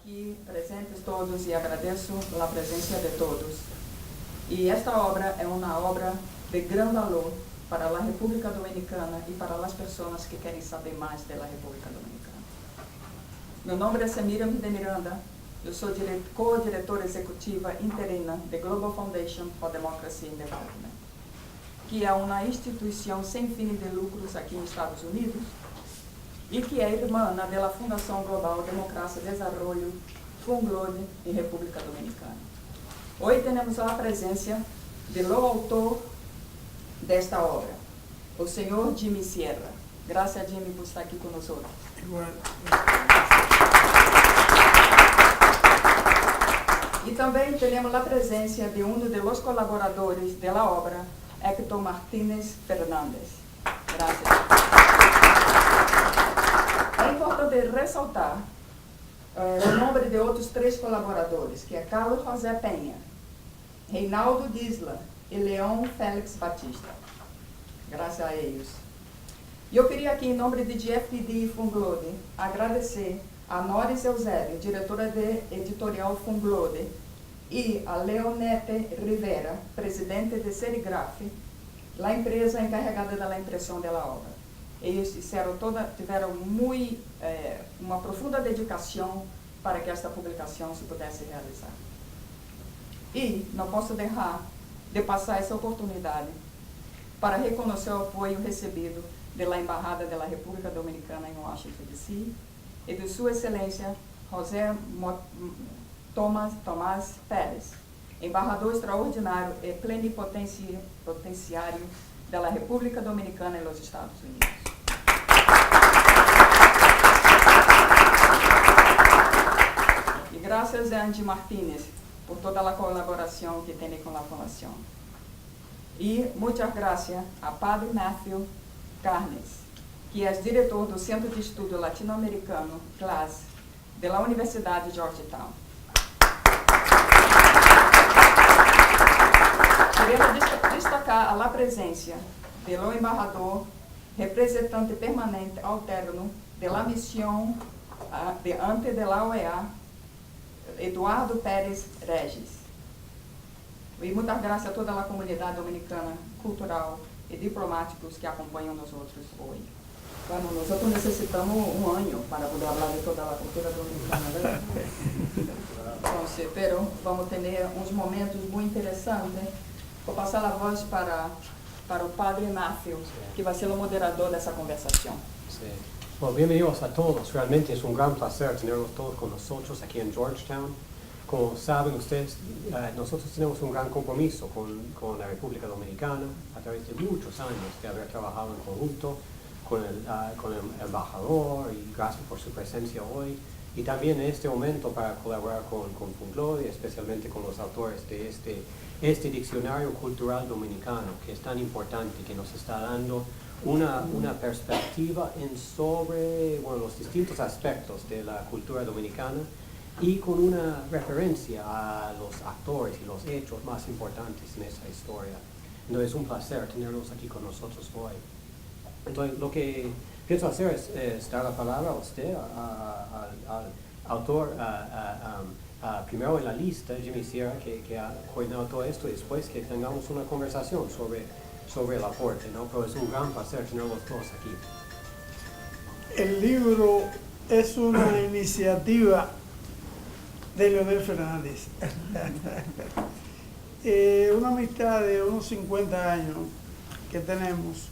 aqui presentes todos e agradeço a presença de todos. E esta obra é uma obra de grande valor para a República Dominicana e para as pessoas que querem saber mais da República Dominicana. Meu nome é Semira de Miranda, eu sou co-diretora executiva interina de Global Foundation for Democracy and Development, que é uma instituição sem fins de lucros aqui nos Estados Unidos e que é irmã da Fundação Global Democracia e Desarrollo, FUNGLODE, em República Dominicana. Hoje temos a presença do autor desta obra, o senhor Jimmy Sierra. Graças, Jimmy, por estar aqui conosco. Igual. E também temos a presença de dos colaboradores da obra, Héctor Martínez Fernández. Graças. É importante ressaltar o nome de outros 3 colaboradores, que é Carlos José Penha, Reinaldo Disla e Leão Félix Batista. Graças a eles. E eu queria aqui, em nome de GFDD e FUNGLODE, agradecer a Noris Eusébio, diretora de editorial FUNGLODE, e a Leonete Rivera, presidente de Serigraf, a empresa encarregada da impressão da obra. Eles tiveram uma profunda dedicação para que esta publicação se pudesse realizar. E não posso deixar de passar essa oportunidade para reconhecer o apoio recebido da Embaixada da República Dominicana em Washington, D.C. e de Sua Excelência José Tomás Pérez, embaixador extraordinário e plenipotenciário da República Dominicana nos Estados Unidos. E graças a Andy Martínez por toda a colaboração que tem com a Fundação. E muitas graças a Padre Matthew Carnes, que é diretor do Centro de Estudo Latino-Americano, CLAS, da Universidade de Georgetown. Queremos destacar a presença do embaixador, representante permanente alterno da missão ante da OEA, Eduardo Pérez Regis. E muitas graças a toda a comunidade dominicana, cultural e diplomáticos que acompanham nós outros hoje. Bueno, nós necessitamos um ano para poder falar de toda a cultura dominicana, ¿verdad? Entonces, pero vamos ter uns momentos muito interessantes. Vou passar a voz para o Padre Matthew, que vai ser o moderador dessa conversação. Sí. Bueno, bienvenidos a todos. Realmente es un gran placer tenerlos todos con nosotros aquí en Georgetown. Como saben ustedes, nosotros tenemos un gran compromiso con la República Dominicana a través de muchos años de haber trabajado en conjunto con el embajador, y gracias por su presencia hoy. Y también en este momento para colaborar con FUNGLODE, especialmente con los autores de este diccionario cultural dominicano, que es tan importante, que nos está dando una perspectiva sobre los distintos aspectos de la cultura dominicana y con una referencia a los actores y los hechos más importantes en esa historia. Entonces es un placer tenerlos aquí con nosotros hoy. Entonces lo que pienso hacer es dar la palabra a usted, al autor, primero en la lista, Jimmy Sierra, que ha coordinado todo esto, y después que tengamos una conversación sobre el aporte, ¿no? Pero es un gran placer tenerlos todos aquí. El libro es una iniciativa de Leonel Fernández. Una amistad de unos 50 años que tenemos,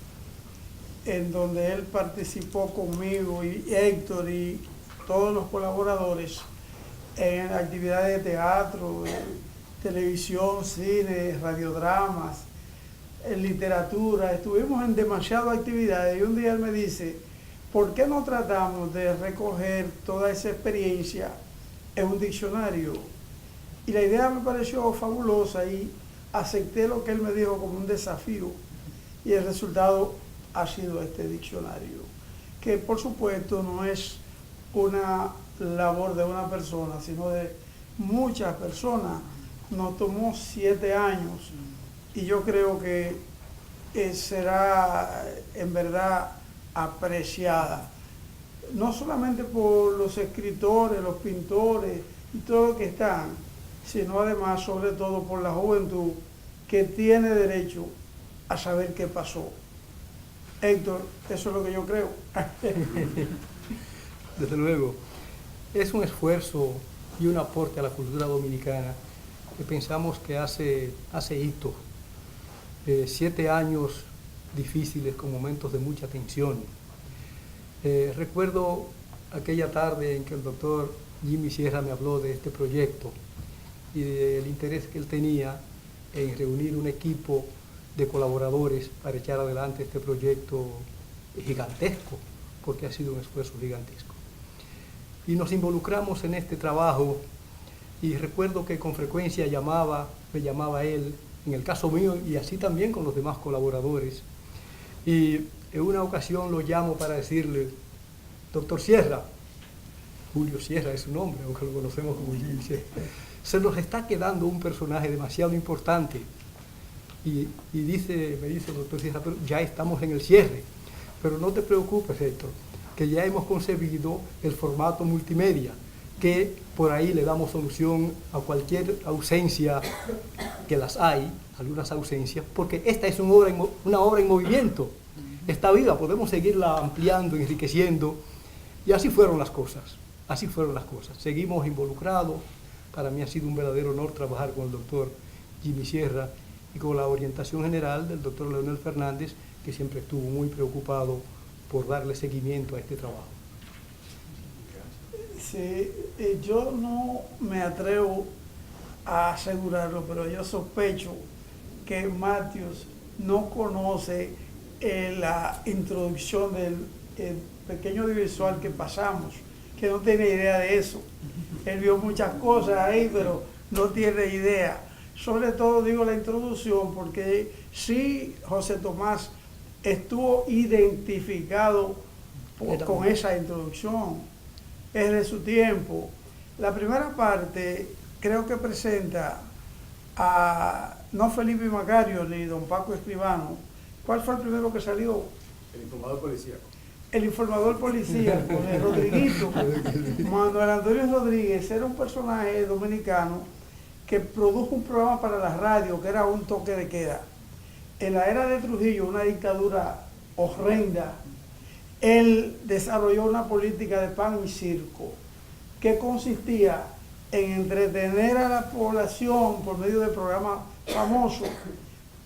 en donde él participó conmigo y Héctor y todos los colaboradores en actividades de teatro, televisión, cine, radiodramas, en literatura. Estuvimos en demasiadas actividades y un día él me dice, ¿por qué no tratamos de recoger toda esa experiencia en un diccionario? Y la idea me pareció fabulosa y acepté lo que él me dijo como un desafío, y el resultado ha sido este diccionario, que por supuesto no es una labor de una persona, sino de muchas personas. Nos tomó 7 años y yo creo que será en verdad apreciada no solamente por los escritores, los pintores y todo lo que están, sino además, sobre todo, por la juventud que tiene derecho a saber qué pasó. Héctor, eso es lo que yo creo. Desde luego, es un esfuerzo y un aporte a la cultura dominicana que pensamos que hace hito. 7 años difíciles con momentos de mucha tensión. Recuerdo aquella tarde en que el doctor Jimmy Sierra me habló de este proyecto y del interés que él tenía en reunir un equipo de colaboradores para echar adelante este proyecto gigantesco, porque ha sido un esfuerzo gigantesco. Y nos involucramos en este trabajo y recuerdo que con frecuencia me llamaba él, en el caso mío y así también con los demás colaboradores. Y en una ocasión lo llamo para decirle, doctor Sierra, Julio Sierra es su nombre, aunque lo conocemos como Jimmy Sierra, se nos está quedando un personaje demasiado importante. Y me dice el doctor Sierra, pero ya estamos en el cierre. Pero no te preocupes, Héctor, que ya hemos concebido el formato multimedia, que por ahí le damos solución a cualquier ausencia, que las hay, algunas ausencias, porque esta es una obra en movimiento, está viva, podemos seguirla ampliando, enriqueciendo, y así fueron las cosas, Seguimos involucrados. Para mí ha sido un verdadero honor trabajar con el doctor Jimmy Sierra y con la orientación general del doctor Leonel Fernández, que siempre estuvo muy preocupado por darle seguimiento a este trabajo. Sí, yo no me atrevo a asegurarlo, pero yo sospecho que Matthews no conoce la introducción del pequeño audiovisual que pasamos, que no tiene idea de eso. Él vio muchas cosas ahí, pero no tiene idea. Sobre todo digo la introducción, porque sí, José Tomás estuvo identificado con esa introducción. Es de su tiempo. La primera parte creo que presenta a no Felipe Macario ni don Paco Escribano. ¿Cuál fue el primero que salió? El informador policíaco. El informador policíaco, el Rodriguito. Manuel Antonio Rodríguez era un personaje dominicano que produjo un programa para la radio que era un toque de queda. En la era de Trujillo, una dictadura horrenda, él desarrolló una política de pan y circo que consistía en entretener a la población por medio de programas famosos.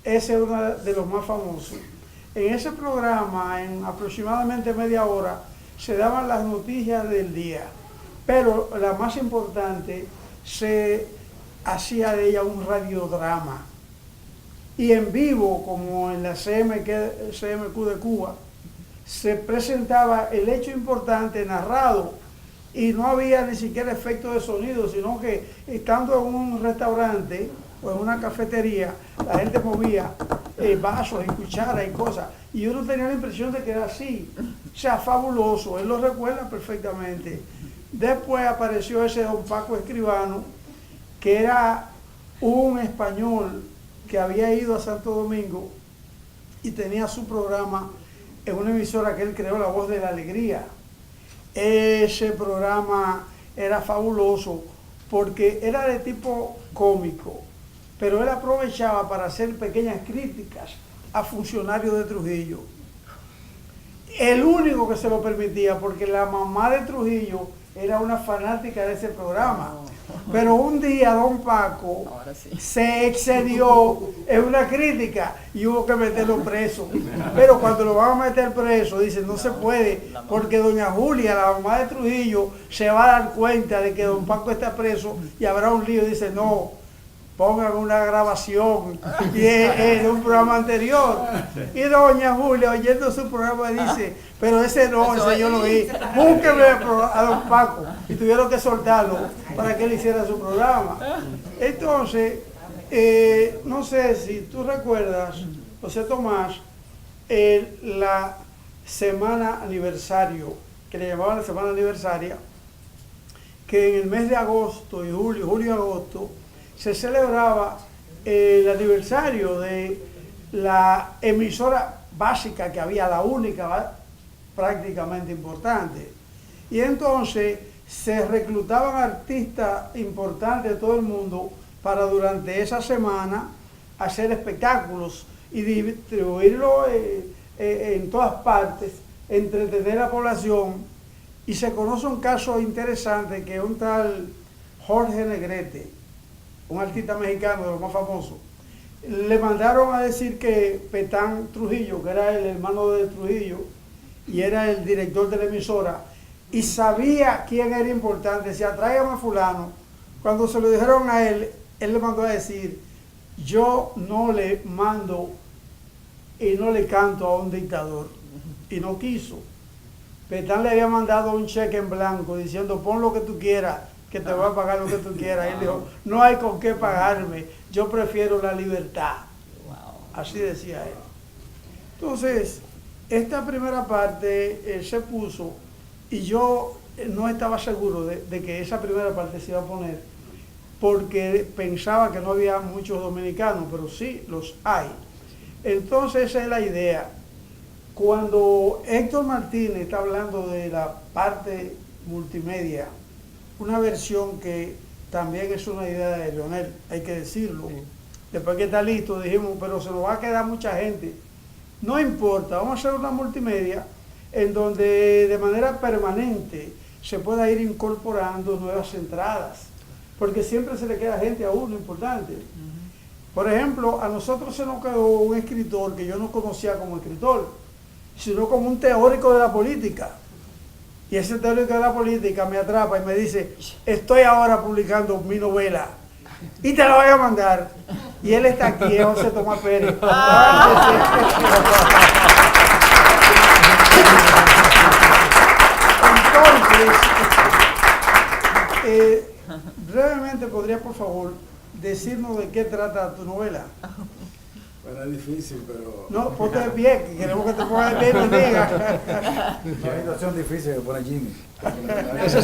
Ese es uno de los más famosos. En ese programa, en aproximadamente media hora, se daban las noticias del día, pero la más importante, se hacía de ella un radiodrama. Y en vivo, como en la CMQ de Cuba, se presentaba el hecho importante narrado y no había ni siquiera efecto de sonido, sino que estando en un restaurante o en una cafetería, la gente movía vasos y cucharas y cosas, y uno tenía la impresión de que era así. O sea, fabuloso, él lo recuerda perfectamente. Después apareció ese don Paco Escribano, que era un español que había ido a Santo Domingo y tenía su programa en una emisora que él creó, La Voz de la Alegría. Ese programa era fabuloso porque era de tipo cómico, pero él aprovechaba para hacer pequeñas críticas a funcionarios de Trujillo. El único que se lo permitía, porque la mamá de Trujillo era una fanática de ese programa. Pero un día don Paco se excedió en una crítica y hubo que meterlo preso. Pero cuando lo van a meter preso, dicen, no se puede, porque doña Julia, la mamá de Trujillo, se va a dar cuenta de que don Paco está preso y habrá un lío. Dice, no, pongan una grabación de un programa anterior. Y doña Julia, oyendo su programa, dice, pero ese no, ese yo lo vi. Búsqueme a don Paco. Y tuvieron que soltarlo para que él hiciera su programa. Entonces, no sé si tú recuerdas, José Tomás, la semana aniversario, que le llamaban la semana aniversaria, que en el mes de agosto y julio y agosto, se celebraba el aniversario de la emisora básica que había, la única prácticamente importante. Y entonces se reclutaban artistas importantes de todo el mundo para durante esa semana hacer espectáculos y distribuirlo en todas partes, entretener a la población. Y se conoce un caso interesante que un tal Jorge Negrete, un artista mexicano de los más famosos, le mandaron a decir que Petán Trujillo, que era el hermano de Trujillo y era el director de la emisora, y sabía quién era importante, decía, tráigame a fulano. Cuando se lo dijeron a él, él le mandó a decir, yo no le mando y no le canto a un dictador. Y no quiso. Petán le había mandado un cheque en blanco diciendo, pon lo que tú quieras, que te voy a pagar lo que tú quieras. Y él dijo, no hay con qué pagarme, yo prefiero la libertad. Así decía él. Entonces, esta primera parte se puso y yo no estaba seguro de que esa primera parte se iba a poner porque pensaba que no había muchos dominicanos, pero sí los hay. Entonces esa es la idea. Cuando Héctor Martínez está hablando de la parte multimedia, una versión que también es una idea de Leonel, hay que decirlo. Sí. Después que está listo dijimos, pero se nos va a quedar mucha gente. No importa, vamos a hacer una multimedia en donde de manera permanente se pueda ir incorporando nuevas entradas, porque siempre se le queda gente a uno importante. Por ejemplo, a nosotros se nos quedó un escritor que yo no conocía como escritor, sino como un teórico de la política. Y ese teórico de la política me atrapa y me dice, estoy ahora publicando mi novela y te la voy a mandar. Y él está aquí, es José Tomás Pérez. Entonces, brevemente podría, por favor, decirnos de qué trata tu novela. Bueno, es difícil, pero... No, ponte de pie, que queremos que te pongas de pie y te diga. Una situación difícil que pone Jimmy. Esa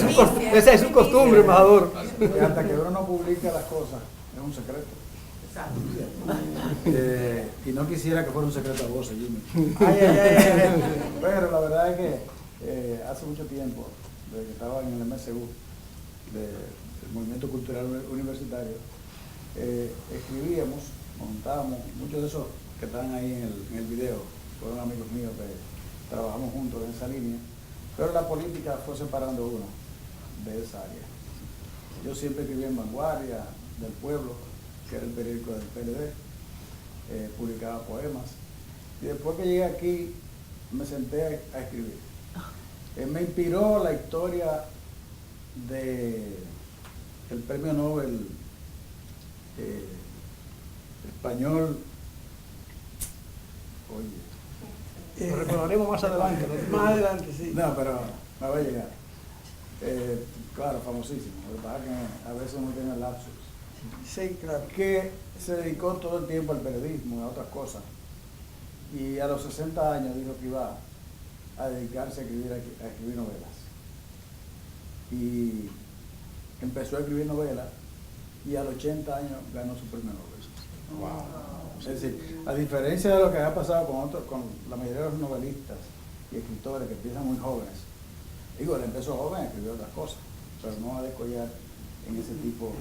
es su costumbre, embajador. Y hasta que uno no publica las cosas, es un secreto. Y no quisiera que fuera un secreto a vos, Jimmy. Pero la verdad es que hace mucho tiempo, desde que estaba en el MSU, del Movimiento Cultural Universitario, escribíamos, montábamos, muchos de esos que están ahí en el video, fueron amigos míos que trabajamos juntos en esa línea, pero la política fue separando uno de esa área. Yo siempre escribí en Vanguardia, del Pueblo, que era el periódico del PLD, publicaba poemas, y después que llegué aquí me senté a escribir. Me inspiró la historia del premio Nobel español. Oye, lo recordaremos más adelante. Más adelante, sí. No, pero me va a llegar. Claro, famosísimo. Lo que pasa es que a veces uno tiene lapsus. Sí, claro. Que se dedicó todo el tiempo al periodismo y a otras cosas. Y a los 60 años dijo que iba a dedicarse a escribir novelas. Y empezó a escribir novelas y a los 80 años ganó su premio Nobel. Wow. Es decir, a diferencia de lo que ha pasado con la mayoría de los novelistas y escritores que empiezan muy jóvenes, digo, él empezó joven a escribir otras cosas, pero no a descollar en ese tipo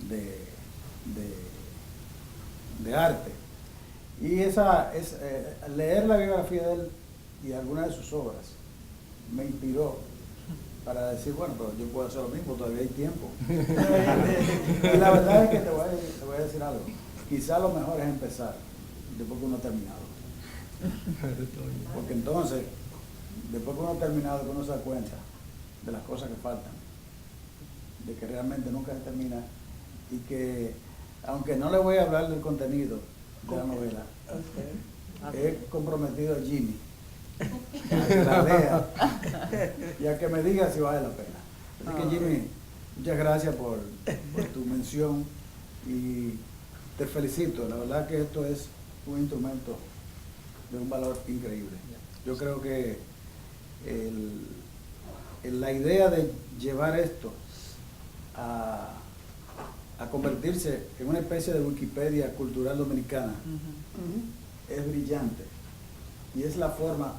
de arte. Y leer la biografía de él y algunas de sus obras me inspiró para decir, bueno, pero yo puedo hacer lo mismo, todavía hay tiempo. Y la verdad es que te voy a decir algo. Quizá lo mejor es empezar después que uno ha terminado. Porque entonces, después que uno ha terminado, que uno se da cuenta de las cosas que faltan, de que realmente nunca se termina, y que, aunque no le voy a hablar del contenido de la novela, he comprometido a Jimmy a que la lea y a que me diga si vale la pena. Así que Jimmy, muchas gracias por tu mención y te felicito. La verdad que esto es un instrumento de un valor increíble. Yo creo que la idea de llevar esto a convertirse en una especie de Wikipedia cultural dominicana es brillante. Y es la forma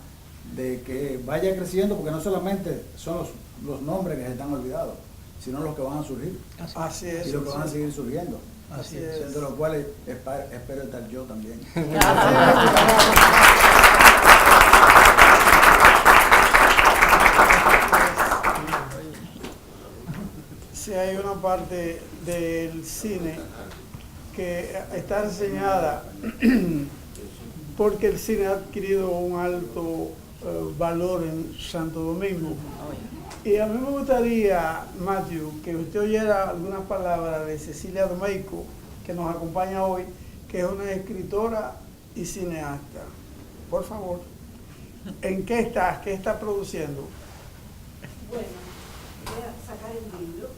de que vaya creciendo, porque no solamente son los los nombres que se están olvidados, sino los que van a surgir Así es. y los que van a seguir surgiendo. Así es. Entre los cuales espero estar yo también. Si hay una parte del cine que está enseñada porque el cine ha adquirido un alto valor en Santo Domingo. Y a mí me gustaría, Matthew, que usted oyera algunas palabras de Cecilia Domeyko, que nos acompaña hoy, que es una escritora y cineasta. Por favor, ¿en qué estás? ¿Qué estás produciendo? Bueno, voy a sacar el libro.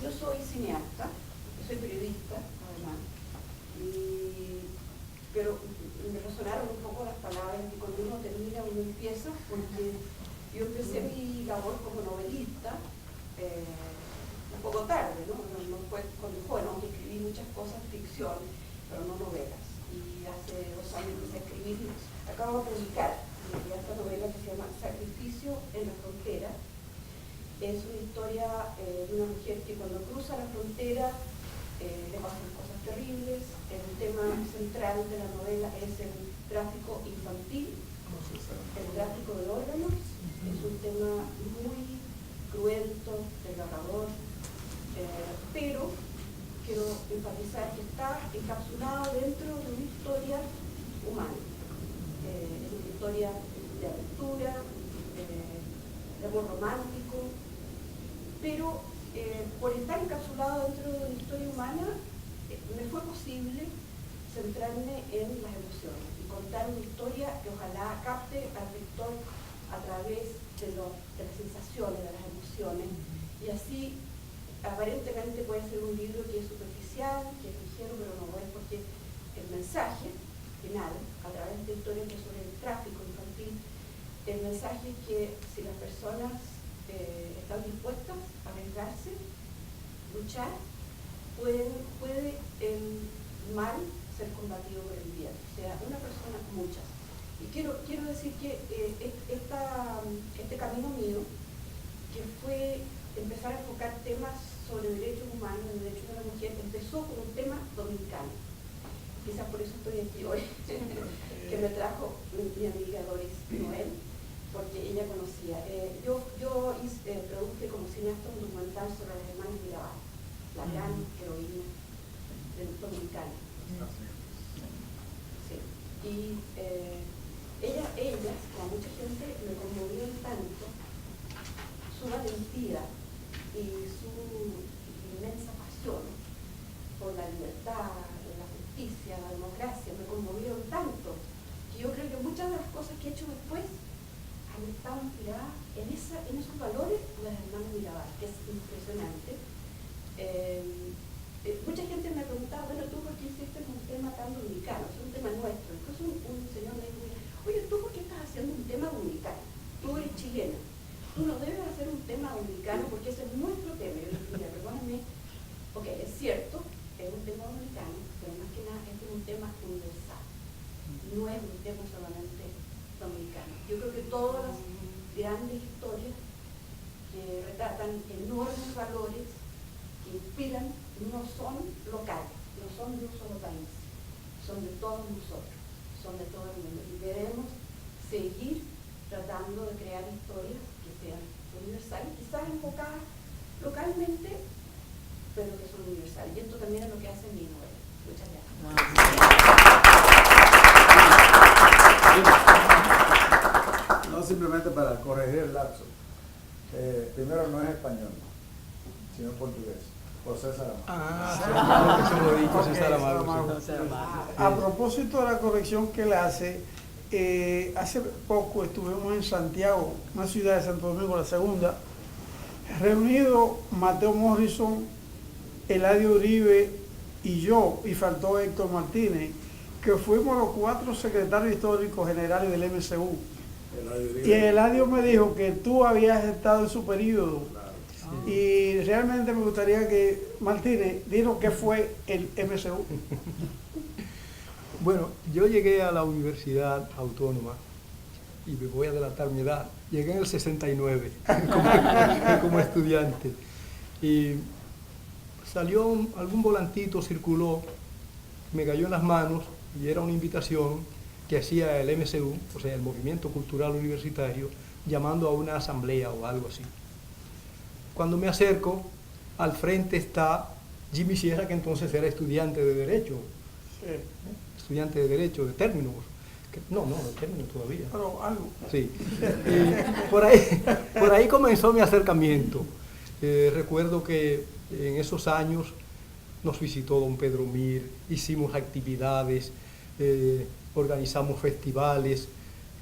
Yo soy cineasta, soy periodista, además, pero me resonaron un poco las palabras que cuando uno termina, uno empieza, porque yo empecé mi labor como novelista un poco tarde, ¿no? No fue cuando joven, aunque escribí muchas cosas, ficción, pero no novelas. Y hace 2 años empecé a escribir, acabo de publicar esta novela que se llama Sacrificio en la Frontera. Es una historia de una mujer que cuando cruza la frontera le pasan cosas terribles. El tema central de la novela es el tráfico infantil, el tráfico de órganos. Es un tema muy cruento, desgarrador, pero quiero enfatizar que está encapsulado dentro de una historia humana. Es una historia de aventura, de amor romántico, pero por estar encapsulado dentro de una historia humana, me fue posible centrarme en las emociones y contar una historia que ojalá capte al lector a través de las sensaciones, de las emociones, y así aparentemente puede ser un libro que es superficial, que es ligero, pero no lo es, porque el mensaje final, a través de historias que sobre el tráfico infantil, el mensaje es que si las personas están dispuestas a arriesgarse, luchar, puede el mal ser combatido por el bien. O sea, una persona, muchas. Y quiero decir que este camino mío, que fue empezar a enfocar temas sobre derechos humanos, derechos de la mujer, empezó con un tema dominicano. Quizás por eso estoy aquí hoy, que me trajo mi amiga Doris Noel, porque ella conocía. Yo produje como cineasta un documental sobre las hermanas Mirabal, la gran heroína dominicana. Sí. Y ellas, como mucha gente, me conmovieron tanto su valentía y su inmensa pasión por la libertad, la justicia, la democracia, me conmovieron tanto que yo creo que muchas de las cosas que he hecho después han estado inspiradas en esos valores de las hermanas Mirabal, que es impresionante. Mucha gente me ha preguntado, bueno, ¿tú por qué hiciste un tema tan dominicano? Es un tema nuestro. Entonces un señor me dijo, oye, ¿tú por qué estás haciendo un tema dominicano? Tú eres chilena. Tú no debes hacer un tema dominicano porque ese es nuestro tema. Yo le dije, mira, perdóname, ok, es cierto, es un tema dominicano, pero más que nada este es un tema universal. No es un tema solamente dominicano. Yo creo que todas las grandes historias que retratan enormes valores que inspiran no son locales, no son de un solo país, son de todos nosotros, son de todo el mundo. Y debemos seguir tratando de crear historias que sean universales, quizás enfocadas localmente, pero que son universales. Y esto también es lo que hace mi novela. Muchas gracias. No, simplemente para corregir el lapso. Primero no es español, sino portugués. José Saramago. Eso lo he dicho, Ok, César Amaro. Saramago. A propósito de la corrección que él hace poco estuvimos en Santiago, una ciudad de Santo Domingo, la segunda, reunido Mateo Morrison, Eladio Uribe y yo, y faltó Héctor Martínez, que fuimos los 4 secretarios históricos generales del MCU. Y Eladio me dijo que tú habías estado en su periodo. Y realmente me gustaría que Martínez diga qué fue el MCU. Bueno, yo llegué a la Universidad Autónoma, y me voy a adelantar mi edad, Llegué en el 69 como estudiante. Y salió algún volantito, circuló, me cayó en las manos y era una invitación que hacía el MCU, o sea, el Movimiento Cultural Universitario, llamando a una asamblea o algo así. Cuando me acerco, al frente está Jimmy Sierra, que entonces era estudiante de Derecho, de términos. No, de términos todavía. Pero algo. Sí. Y por ahí comenzó mi acercamiento. Recuerdo que en esos años nos visitó don Pedro Mir, hicimos actividades, organizamos festivales,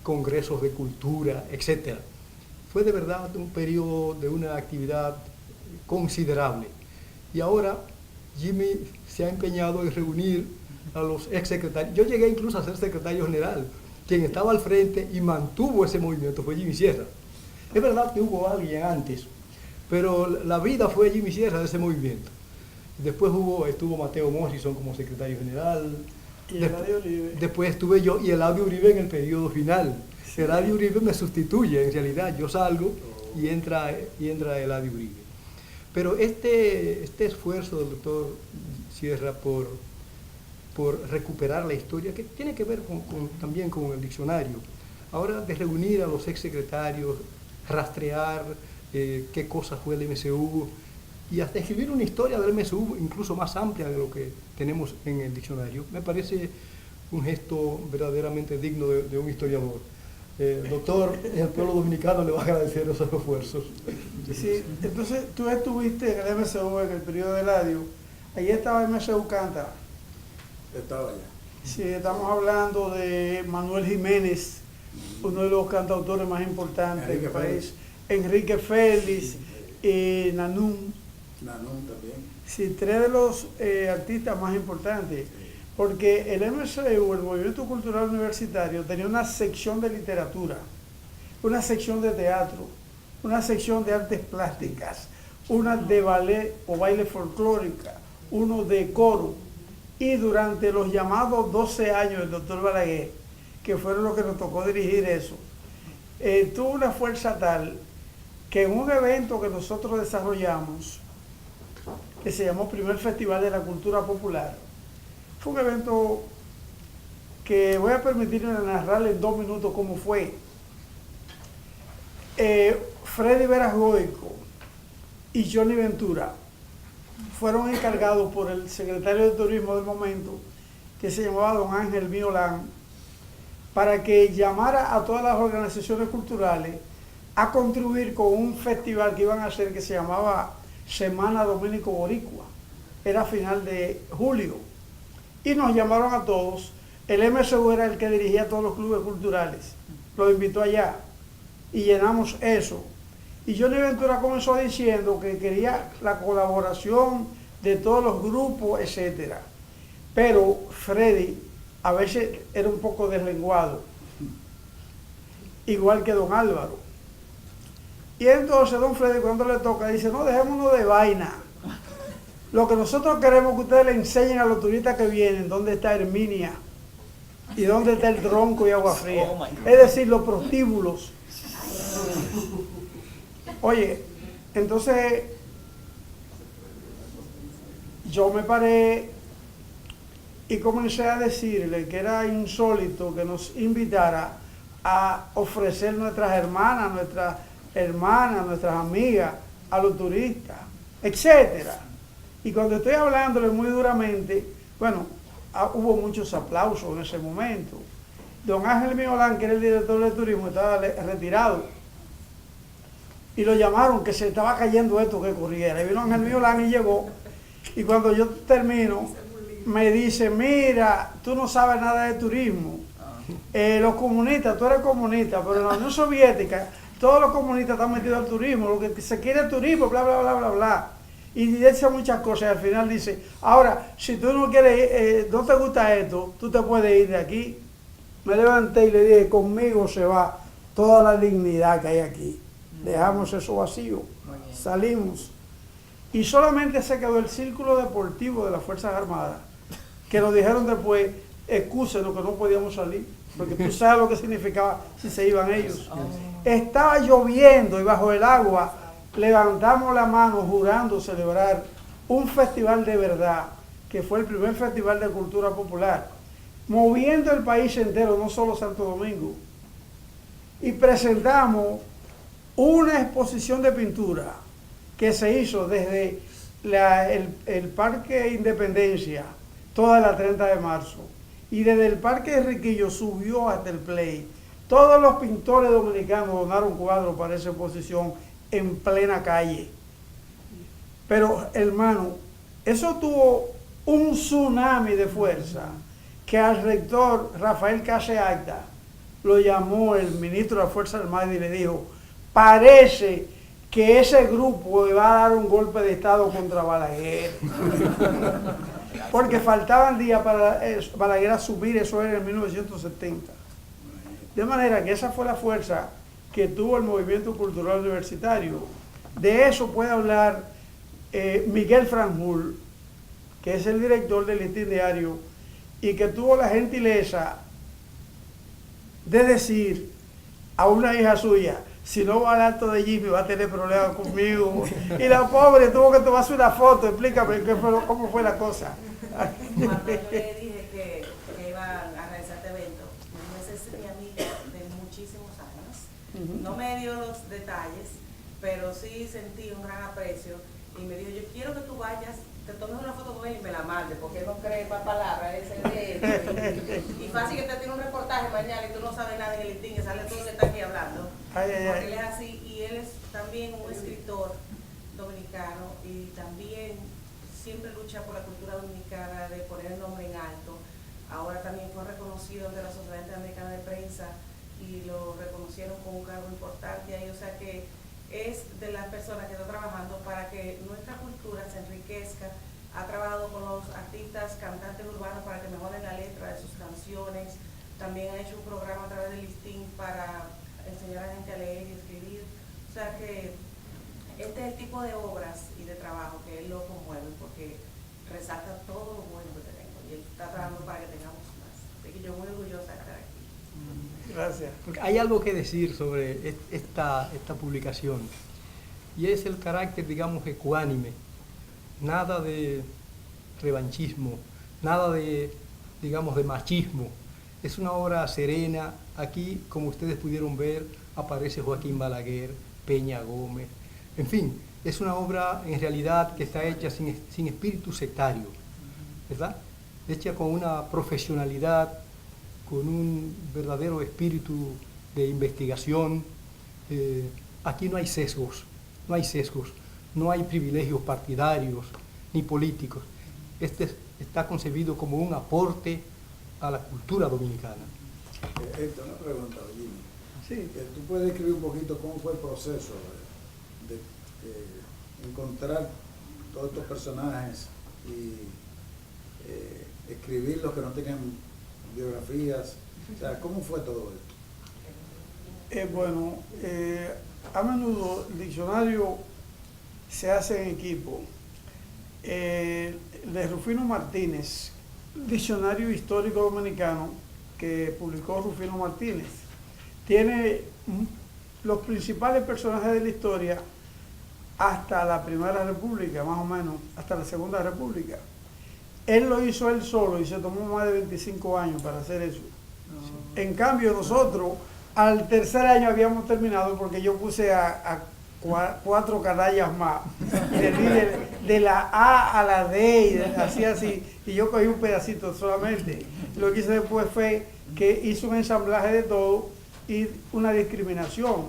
congresos de cultura, etc. Fue de verdad un periodo de una actividad considerable. Y ahora Jimmy se ha empeñado en reunir a los exsecretarios. Yo llegué incluso a ser secretario general. Quien estaba al frente y mantuvo ese movimiento fue Jimmy Sierra. Es verdad que hubo alguien antes, pero la vida fue Jimmy Sierra de ese movimiento. Después estuvo Mateo Morrison como secretario general. Y Eladio Uribe. Después estuve yo y Eladio Uribe en el periodo final. Sí. Eladio Uribe me sustituye, en realidad yo salgo y entra Eladio Uribe. Pero este esfuerzo del doctor Sierra por recuperar la historia, que tiene que ver también con el diccionario, ahora de reunir a los exsecretarios, rastrear qué cosa fue el MCU, y hasta escribir una historia del MSU incluso más amplia de lo que tenemos en el diccionario, me parece un gesto verdaderamente digno de un historiador. Doctor, el pueblo dominicano le va a agradecer esos esfuerzos. Sí, entonces tú estuviste en el MSU en el periodo de Eladio, allí estaba el MSU Cántara. Estaba allá. Sí, estamos hablando de Manuel Jiménez, uno de los cantautores más importantes del país, Enrique Félix, Nanún también. Sí, tres de los artistas más importantes, porque el MSU, el Movimiento Cultural Universitario, tenía una sección de literatura, una sección de teatro, una sección de artes plásticas, una de ballet o baile folclórica, uno de coro, y durante los llamados 12 años del doctor Balaguer, que fueron los que nos tocó dirigir eso, tuvo una fuerza tal que en un evento que nosotros desarrollamos, que se llamó Primer Festival de la Cultura Popular, fue un evento que voy a permitirme narrarle en 2 minutos cómo fue. Freddy Veras Goico y Johnny Ventura fueron encargados por el secretario de Turismo del momento, que se llamaba don Ángel Miolán, para que llamara a todas las organizaciones culturales a contribuir con un festival que iban a hacer que se llamaba Semana Dominico Boricua. Era a final de julio. Y nos llamaron a todos. El MSU era el que dirigía todos los clubes culturales. Lo invitó allá y llenamos eso. Y Johnny Ventura comenzó diciendo que quería la colaboración de todos los grupos, etc. Pero Freddy a veces era un poco deslenguado, igual que don Álvaro. Y entonces don Freddy, cuando le toca, dice, no, dejémonos de vaina. Lo que nosotros queremos es que ustedes le enseñen a los turistas que vienen dónde está Herminia y dónde está el Tronco y Agua Fría. Es decir, los prostíbulos. Oye, entonces yo me paré y comencé a decirle que era insólito que nos invitara a ofrecer nuestras hermanas, nuestras amigas a los turistas, etcétera. Y cuando estoy hablándole muy duramente, bueno, hubo muchos aplausos en ese momento. Don Ángel Miolán, que era el director de turismo, estaba retirado. Y lo llamaron, que se estaba cayendo esto que corriera. Y vino Ángel Miolán y llegó. Y cuando yo termino, me dice, mira, tú no sabes nada de turismo. Los comunistas, tú eres comunista, pero en la Unión Soviética, todos los comunistas están metidos al turismo. Lo que se quiere es turismo, bla, bla, bla, bla, bla. Y dice muchas cosas. Y al final dice, ahora, si tú no quieres, no te gusta esto, tú te puedes ir de aquí. Me levanté y le dije, conmigo se va toda la dignidad que hay aquí. Dejamos eso vacío, salimos. Y solamente se quedó el círculo deportivo de las Fuerzas Armadas, que nos dijeron después, excúsenos que no podíamos salir. porque tú sabes lo que significaba si se iban ellos. Estaba lloviendo y bajo el agua levantamos la mano jurando celebrar un festival de verdad, que fue el primer festival de cultura popular, moviendo el país entero, no solo Santo Domingo. Y presentamos una exposición de pintura que se hizo desde el Parque Independencia, toda la 30 de marzo, y desde el Parque de Riquillo subió hasta el Play. Todos los pintores dominicanos donaron cuadros para esa exposición en plena calle. Pero, hermano, eso tuvo un tsunami de fuerza que al rector Rafael Caseacta lo llamó el ministro de la Fuerza Armada y le dijo: parece que ese grupo le va a dar un golpe de Estado contra Balaguer. Porque faltaban días para Balaguer asumir, eso era en 1970. De manera que esa fue la fuerza que tuvo el movimiento cultural universitario. De eso puede hablar Miguel Franjul, que es el director del Listín Diario, y que tuvo la gentileza de decir a una hija suya: si no va al acto de Jimmy va a tener problemas conmigo. Y la pobre tuvo que tomarse una foto. Explícame cómo fue la cosa. Cuando yo le dije que iban a realizar este evento, esa es mi amiga de muchísimos años. No me dio los detalles, pero sí sentí un gran aprecio y me dijo: yo quiero que tú vayas, te tomes una foto con él y me la mandes, porque él no cree para palabras, ese de y fácil que te tiene un reportaje mañana y tú no sabes nada en el listín y sale todo lo que está aquí hablando. Porque él es así, y él es también un escritor dominicano y también siempre lucha por la cultura dominicana, de poner el nombre en alto. Ahora también fue reconocido ante la Sociedad Interamericana de Prensa y lo reconocieron con un cargo importante ahí, o sea que es de las personas que están trabajando para que nuestra cultura se enriquezca. Ha trabajado con los artistas, cantantes urbanos para que mejoren la letra de sus canciones. También ha hecho un programa a través del listín para enseñar a la gente a leer y escribir. O sea que este es el tipo de obras y de trabajo que él lo conmueve, porque resalta todo lo bueno que tenemos y él está trabajando para que tengamos más. Así que yo muy orgullosa de estar aquí. Gracias. Porque hay algo que decir sobre esta publicación, y es el carácter, digamos, ecuánime. Nada de revanchismo, nada de, digamos, de machismo. Es una obra serena. Aquí, como ustedes pudieron ver, aparece Joaquín Balaguer, Peña Gómez. En fin, es una obra en realidad que está hecha sin espíritu sectario, ¿verdad? Hecha con una profesionalidad, con un verdadero espíritu de investigación. Aquí no hay sesgos, no hay privilegios partidarios ni políticos. Este está concebido como un aporte a la cultura dominicana. Héctor, una pregunta, Jimmy. Sí. ¿Tú puedes describir un poquito cómo fue el proceso de encontrar todos estos personajes y escribir los que no tenían biografías? O sea, ¿cómo fue todo esto? Bueno, a menudo el diccionario se hace en equipo. De Rufino Martínez, diccionario histórico dominicano que publicó Rufino Martínez, tiene los principales personajes de la historia hasta la Primera República, más o menos, hasta la Segunda República. Él lo hizo él solo y se tomó más de 25 años para hacer eso. En cambio, nosotros al tercer año habíamos terminado, porque yo puse a 4 canallas más. De la A a la D, y así, y yo cogí un pedacito solamente. Lo que hice después fue que hice un ensamblaje de todo y una discriminación.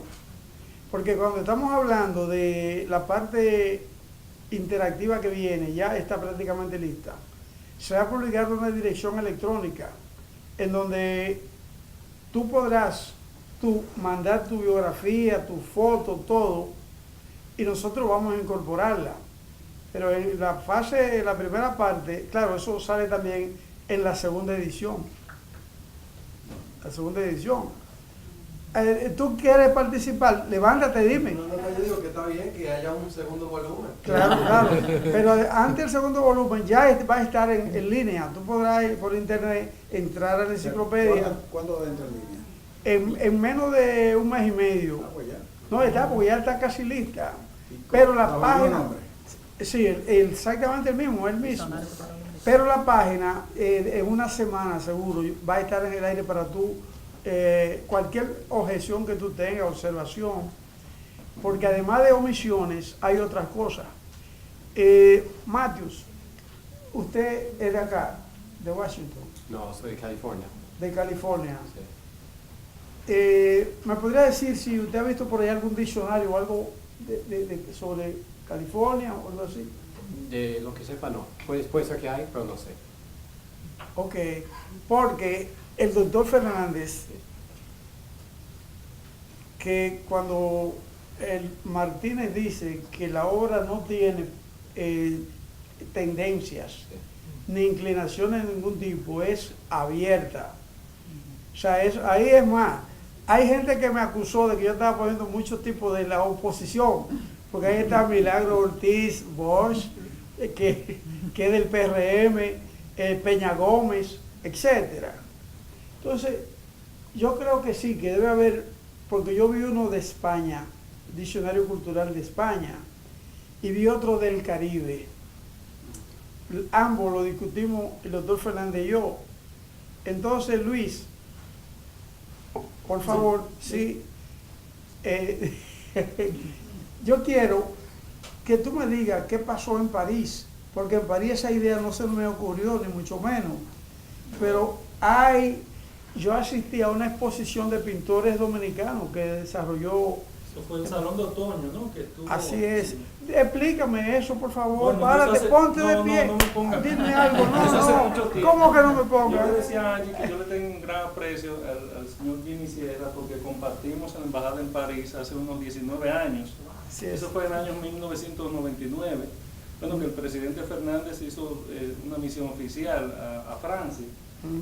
Porque cuando estamos hablando de la parte interactiva que viene, ya está prácticamente lista. Se va a publicar una dirección electrónica en donde tú podrás mandar tu biografía, tu foto, todo, y nosotros vamos a incorporarla. Pero en la primera parte, claro, eso sale también en la segunda edición. La segunda edición. ¿Tú quieres participar? Levántate, dime. No, yo digo que está bien que haya un segundo volumen. Claro, claro. Pero antes del segundo volumen ya va a estar en línea. Tú podrás por internet entrar a la enciclopedia. ¿Cuándo entra en línea? En menos de un mes y medio. Ah, pues ya. No está, porque ya está casi lista. Pero la ¿Algún página... nombre? Sí, exactamente el mismo. Pero la página en una semana seguro va a estar en el aire para tú, cualquier objeción que tú tengas, observación, porque además de omisiones hay otras cosas. Matthews, usted es de acá, de Washington, No, soy de California. de California. Sí. ¿Me podría decir si usted ha visto por ahí algún diccionario o algo sobre California o algo así? De lo que sepa, no. Puede ser que hay, pero no sé. Ok, porque el doctor Fernández, que cuando el Martínez dice que la obra no tiene tendencias Sí. ni inclinaciones de ningún tipo, es abierta. O sea, ahí es más. Hay gente que me acusó de que yo estaba poniendo muchos tipos de la oposición, porque ahí está Milagro Ortiz Bosch, que es del PRM, Peña Gómez, etcétera. Entonces, yo creo que sí, que debe haber, porque yo vi uno de España, Diccionario Cultural de España, y vi otro del Caribe. Ambos lo discutimos el doctor Fernández y yo. Entonces, Luis, por favor, sí. Yo quiero que tú me digas qué pasó en París, porque en París esa idea no se me ocurrió, ni mucho menos. Pero yo asistí a una exposición de pintores dominicanos que desarrolló. Eso fue el Salón de Otoño, ¿no? Que estuvo, Así es. sí. Explícame eso, por favor. Bueno, Párate, ponte de no, pie. no me ponga. Dime algo. Eso hace No, mucho no. tiempo. ¿Cómo que no me Yo ponga? le decía a Angie que yo le tengo un gran aprecio al señor Jimmy Sierra porque compartimos en la embajada en París hace unos 19 años. Así es. Eso fue en el año 1999. Bueno, que el presidente Fernández hizo una misión oficial a Francia.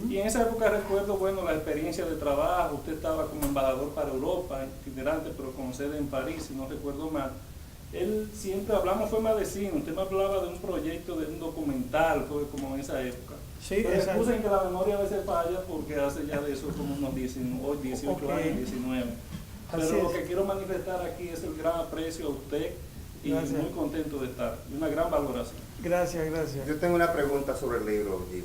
Y en esa época recuerdo, bueno, la experiencia de trabajo. Usted estaba como embajador para Europa, itinerante, pero con sede en París, si no recuerdo mal. Él siempre hablamos, fue más de cine. Usted me hablaba de un proyecto, de un documental, fue como en esa época. Sí, pero exacto. excusen que la memoria a veces falla porque hace ya de eso como unos 18 Ok. años, 19. Pero Así lo es. que quiero manifestar aquí es el gran aprecio a usted y Gracias. muy contento de estar. Y una gran valoración. Gracias, gracias. Yo tengo una pregunta sobre el libro, Jim.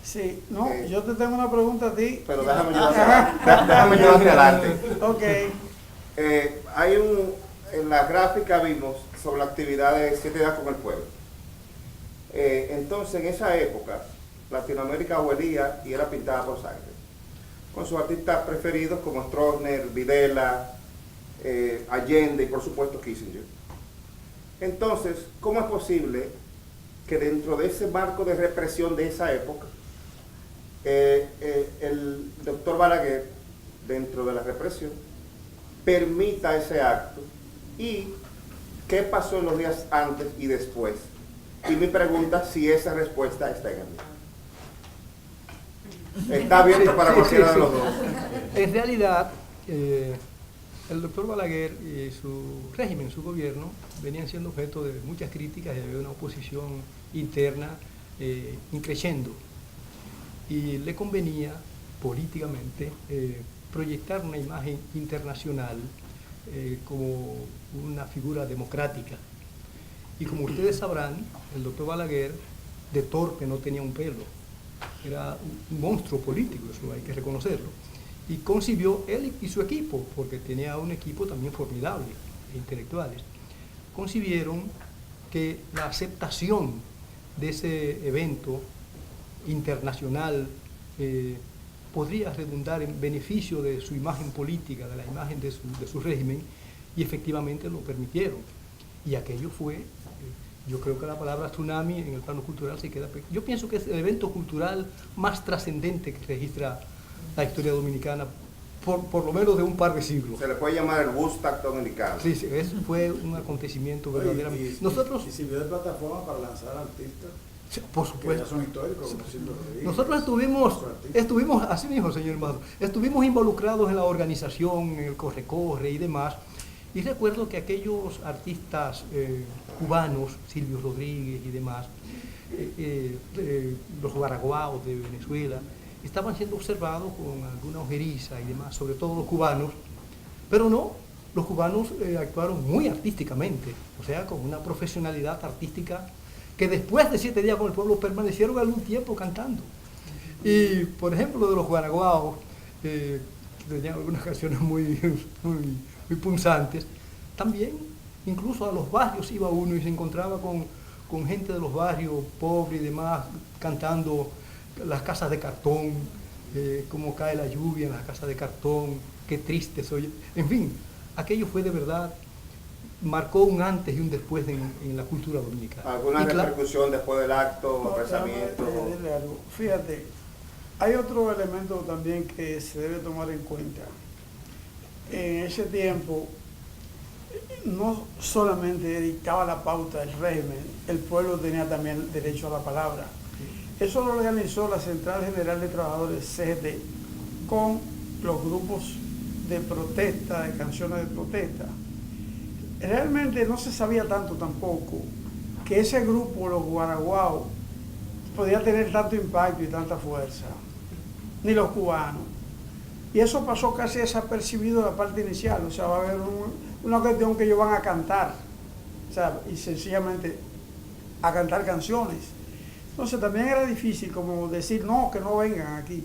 Sí, no, yo te tengo una pregunta a ti. Pero déjame llevarte adelante. Ok. Hay en la gráfica vimos sobre la actividad de 7 días con el pueblo. Entonces, en esa época, Latinoamérica huelía y era pintada por sangre, con sus artistas preferidos como Stroessner, Videla, Allende y por supuesto Kissinger. Entonces, ¿cómo es posible que dentro de ese marco de represión de esa época, el doctor Balaguer, dentro de la represión, permita ese acto? ¿Y qué pasó en los días antes y después? Y mi pregunta, si esa respuesta está en el libro. Está abierto para cualquiera de los dos. En realidad, el doctor Balaguer y su régimen, su gobierno, venían siendo objeto de muchas críticas y había una oposición interna increciendo. Y le convenía políticamente proyectar una imagen internacional como una figura democrática. Y como ustedes sabrán, el doctor Balaguer de torpe no tenía un pelo. Era un monstruo político, eso hay que reconocerlo. Y concibió él y su equipo, porque tenía un equipo también formidable, intelectuales, concibieron que la aceptación de ese evento internacional podría redundar en beneficio de su imagen política, de la imagen de su régimen, y efectivamente lo permitieron. Y aquello fue, yo creo que la palabra tsunami en el plano cultural se queda. Yo pienso que es el evento cultural más trascendente que registra la historia dominicana, por lo menos de un par de siglos. Se le puede llamar el Woodstock dominicano. Sí, eso fue un acontecimiento verdaderamente. Nosotros, y sirvió de plataforma para lanzar artistas. Por Que supuesto. ya son históricos, como Silvio Rodríguez. Nosotros estuvimos, así mismo, señor Mado, estuvimos involucrados en la organización, en el corre-corre y demás, Y recuerdo que aquellos artistas cubanos, Silvio Rodríguez y demás, los guaraguaos de Venezuela, estaban siendo observados con alguna ojeriza y demás, sobre todo los cubanos, pero no, los cubanos actuaron muy artísticamente, o sea, con una profesionalidad artística que después de 7 días con el pueblo permanecieron algún tiempo cantando. Y, por ejemplo, de los guaraguaos, que tenían algunas canciones muy punzantes, también incluso a los barrios iba uno y se encontraba con gente de los barrios pobres y demás cantando las casas de cartón, cómo cae la lluvia en las casas de cartón, qué triste soy. En fin, aquello fue de verdad, marcó un antes y un después en la cultura dominicana. ¿Alguna repercusión después del acto, pensamiento? Fíjate, hay otro elemento también que se debe tomar en cuenta. En ese tiempo, no solamente dictaba la pauta el régimen, el pueblo tenía también derecho a la palabra. Eso lo organizó la Central General de Trabajadores, CGT, con los grupos de protesta, de canciones de protesta. Realmente no se sabía tanto tampoco que ese grupo, los guaraguaos, podía tener tanto impacto y tanta fuerza, ni los cubanos. Y eso pasó casi desapercibido en la parte inicial, o sea, va a haber una cuestión que ellos van a cantar, o sea, y sencillamente a cantar canciones. Entonces también era difícil como decir, no, que no vengan aquí,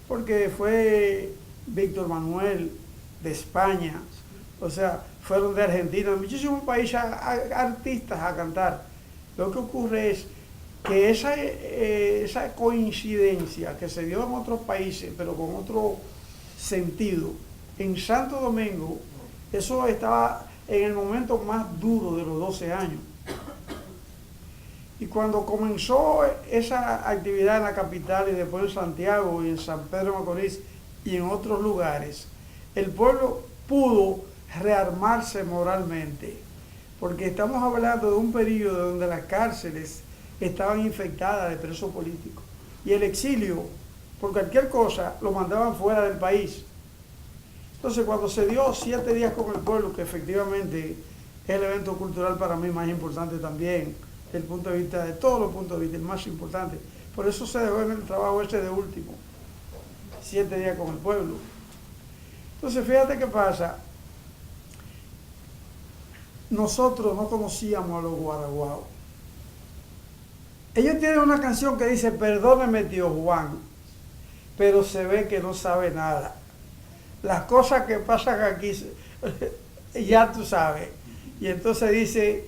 porque fue Víctor Manuel de España, o sea, fueron de Argentina, muchísimos países artistas a cantar. Lo que ocurre es que esa coincidencia que se dio en otros países, pero con otro sentido, en Santo Domingo, eso estaba en el momento más duro de los 12 años. Y cuando comenzó esa actividad en la capital y después en Santiago y en San Pedro de Macorís y en otros lugares, el pueblo pudo rearmarse moralmente, porque estamos hablando de un periodo donde las cárceles estaban infectadas de presos políticos y el exilio, por cualquier cosa, lo mandaban fuera del país. Entonces, cuando se dio 7 días con el pueblo, que efectivamente es el evento cultural para mí más importante también, desde el punto de vista, de todos los puntos de vista, el más importante. Por eso se dejó en el trabajo ese de último, 7 días con el pueblo. Entonces, fíjate qué pasa. Nosotros no conocíamos a los guaraguaos. Ellos tienen una canción que dice, perdóneme tío Juan, pero se ve que no sabe nada. Las cosas que pasan aquí, ya tú sabes. Y entonces dice,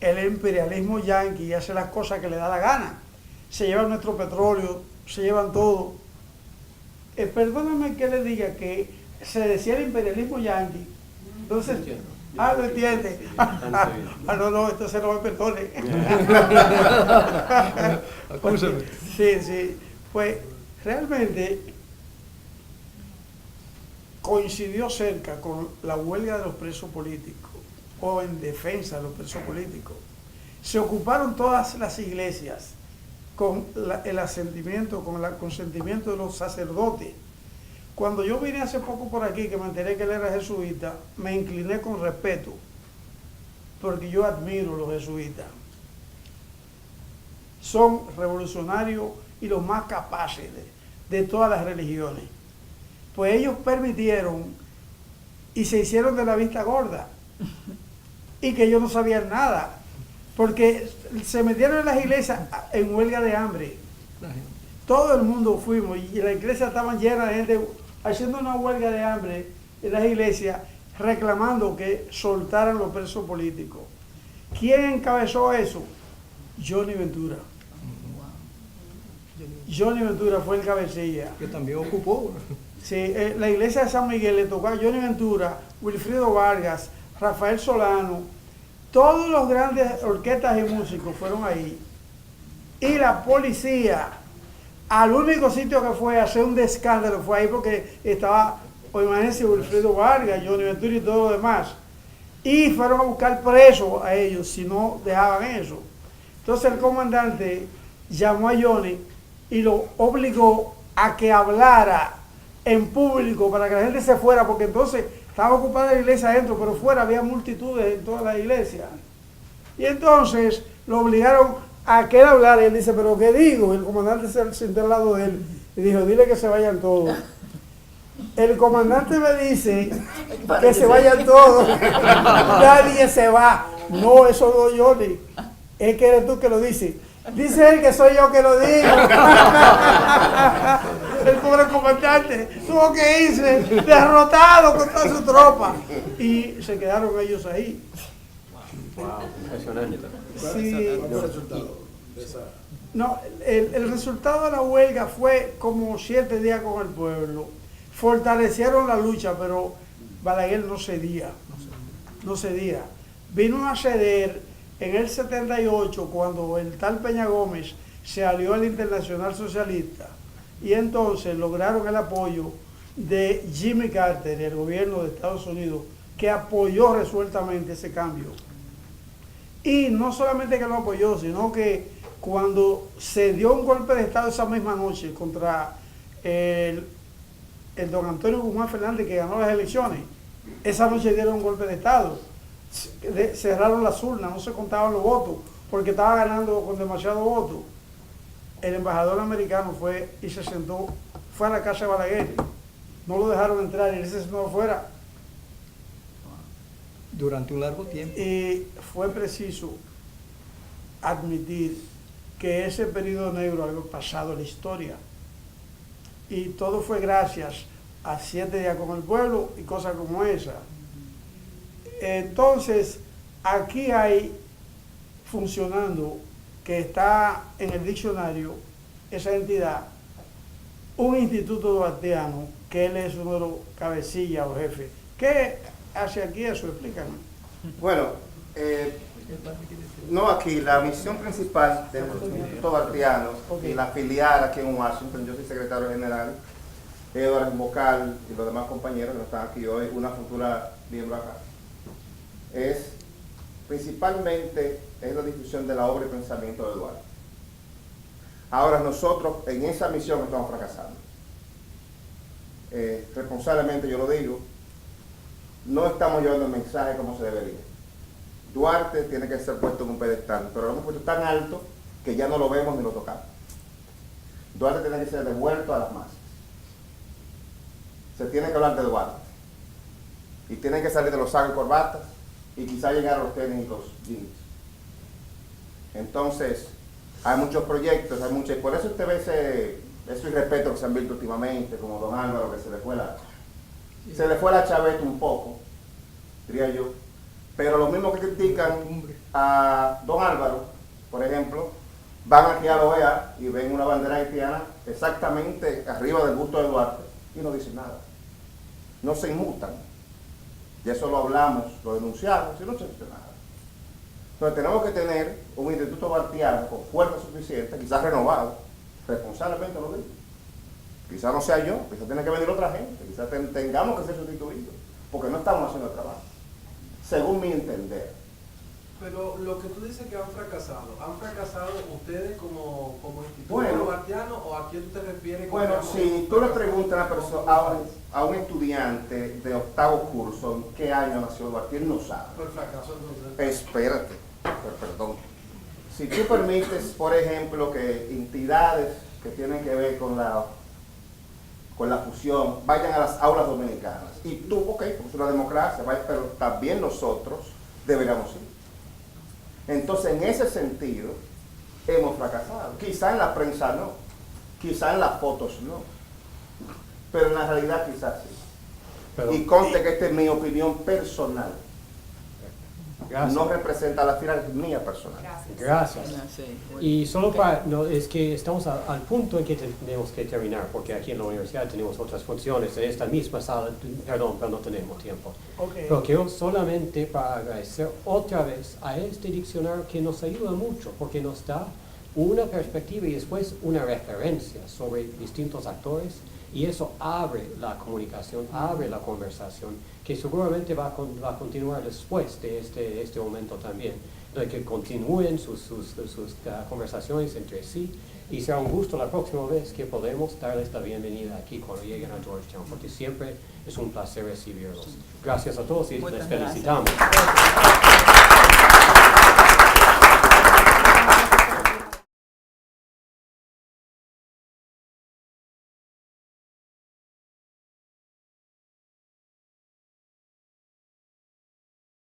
el imperialismo yanqui hace las cosas que le da la gana. Se llevan nuestro petróleo, se llevan todo. Perdóname que le diga que se decía el imperialismo yanqui. Entonces, lo entiende. No, entonces no me perdone. Sí. Pues realmente coincidió cerca con la huelga de los presos políticos o en defensa de los presos políticos. Se ocuparon todas las iglesias con el asentimiento, con el consentimiento de los sacerdotes. Cuando yo vine hace poco por aquí, que me enteré que él era jesuita, me incliné con respeto, porque yo admiro a los jesuitas. Son revolucionarios y los más capaces de todas las religiones. Pues ellos permitieron y se hicieron de la vista gorda y que ellos no sabían nada, porque se metieron en las iglesias en huelga de hambre. Todo el mundo fuimos y las iglesias estaban llenas de gente haciendo una huelga de hambre en las iglesias, reclamando que soltaran los presos políticos. ¿Quién encabezó eso? Johnny Ventura. Johnny Ventura fue el cabecilla. Que también ocupó. Sí, la iglesia de San Miguel le tocó a Johnny Ventura, Wilfrido Vargas, Rafael Solano, todos los grandes orquestas y músicos fueron ahí. Y la policía, al único sitio que fue a hacer un escándalo fue ahí, porque estaba, imagínense, Wilfrido Vargas, Johnny Ventura y todo lo demás. Y fueron a buscar presos a ellos si no dejaban eso. Entonces el comandante llamó a Johnny y lo obligó a que hablara en público para que la gente se fuera, porque entonces Estaba ocupada la iglesia adentro, pero fuera había multitudes en toda la iglesia. Y entonces lo obligaron a que él hablara. Y él dice, ¿pero qué digo? El comandante se sentó al lado de él y dijo, dile que se vayan todos. El comandante me dice que se vayan todos. Nadie se va. No, eso no yo ni. Es que eres tú que lo dices. Dice él que soy yo que lo digo. El pobre comandante tuvo que irse derrotado con toda su tropa. Y se quedaron ellos ahí. Wow, impresionante. Sí. ¿Cuál fue el resultado de esa? No, el resultado de la huelga fue como 7 días con el pueblo. Fortalecieron la lucha, pero Balaguer no cedía. No cedía. Vino a ceder en el 78 cuando el tal Peña Gómez se alió al Internacional Socialista y entonces lograron el apoyo de Jimmy Carter, el gobierno de Estados Unidos, que apoyó resueltamente ese cambio. Y no solamente que lo apoyó, sino que cuando se dio un golpe de Estado esa misma noche contra el don Antonio Guzmán Fernández, que ganó las elecciones, esa noche dieron un golpe de Estado. Cerraron las urnas, no se contaban los votos, porque estaba ganando con demasiados votos. El embajador americano fue y se sentó, fue a la casa de Balaguer, no lo dejaron entrar y él se sentó afuera. Durante un largo tiempo. Y fue preciso admitir que ese periodo negro había pasado en la historia. Y todo fue gracias a 7 días con el pueblo y cosas como esa. Entonces, aquí hay funcionando, que está en el diccionario, esa entidad, un instituto duartiano, que él es uno de los cabecillas o jefes. ¿Qué hace aquí eso? Explícame. Bueno, no aquí, la misión principal del Instituto Duartiano y la filial aquí en Washington, yo soy secretario general, Eduardo Vocal y los demás compañeros que no están aquí hoy, una futura miembro acá, es principalmente la difusión de la obra y pensamiento de Duarte. Ahora nosotros en esa misión estamos fracasando. Responsablemente yo lo digo, no estamos llevando el mensaje como se debería. Duarte tiene que ser puesto en un pedestal, pero lo hemos puesto tan alto que ya no lo vemos ni lo tocamos. Duarte tiene que ser devuelto a las masas. Se tiene que hablar de Duarte. Y tiene que salir de los sacos y corbatas y quizá llegar a los tenis y los jeans. Entonces, hay muchos proyectos, hay muchos, por eso usted ve ese irrespeto que se han visto últimamente, como don Álvaro, que se le fue la chaveta un poco, diría yo. Pero los mismos que critican a don Álvaro, por ejemplo, van aquí a la OEA y ven una bandera haitiana exactamente arriba del busto de Duarte y no dicen nada. No se inmutan. Y eso lo hablamos, lo denunciamos y no se dice nada. Entonces tenemos que tener un instituto duartiano con fuerza suficiente, quizás renovado, responsablemente lo digo. Quizás no sea yo, quizás tiene que venir otra gente, quizás tengamos que ser sustituidos, porque no estamos haciendo el trabajo, según mi entender. Pero lo que tú dices que han fracasado ustedes como instituto Bueno, duartiano o a quién tú te refieres? Bueno, si tú le preguntas a una persona, a un estudiante de 8º curso en qué año nació Duarte, él no sabe. Por fracaso entonces. Espérate, perdón. Si tú permites, por ejemplo, que entidades que tienen que ver con la fusión vayan a las aulas dominicanas, y tú, ok, porque es una democracia, pero también nosotros deberíamos ir. Entonces, en ese sentido, hemos fracasado. Quizá en la prensa no, quizá en las fotos no, pero en la realidad quizás sí. Y conste que esta es mi opinión personal. Gracias. No representa la final, es mía personal. Gracias. Y solo para, no, es que estamos al punto en que tenemos que terminar, porque aquí en la universidad tenemos otras funciones, en esta misma sala, perdón, pero no tenemos tiempo. Pero quiero solamente para agradecer otra vez a este diccionario que nos ayuda mucho, porque nos da una perspectiva y después una referencia sobre distintos actores, y eso abre la comunicación, abre la conversación, que seguramente va a continuar después de este momento también, de que continúen sus conversaciones entre sí Y será un gusto la próxima vez que podamos darles la bienvenida aquí cuando lleguen a Georgetown, porque siempre es un placer recibirlos. Gracias a todos y les felicitamos.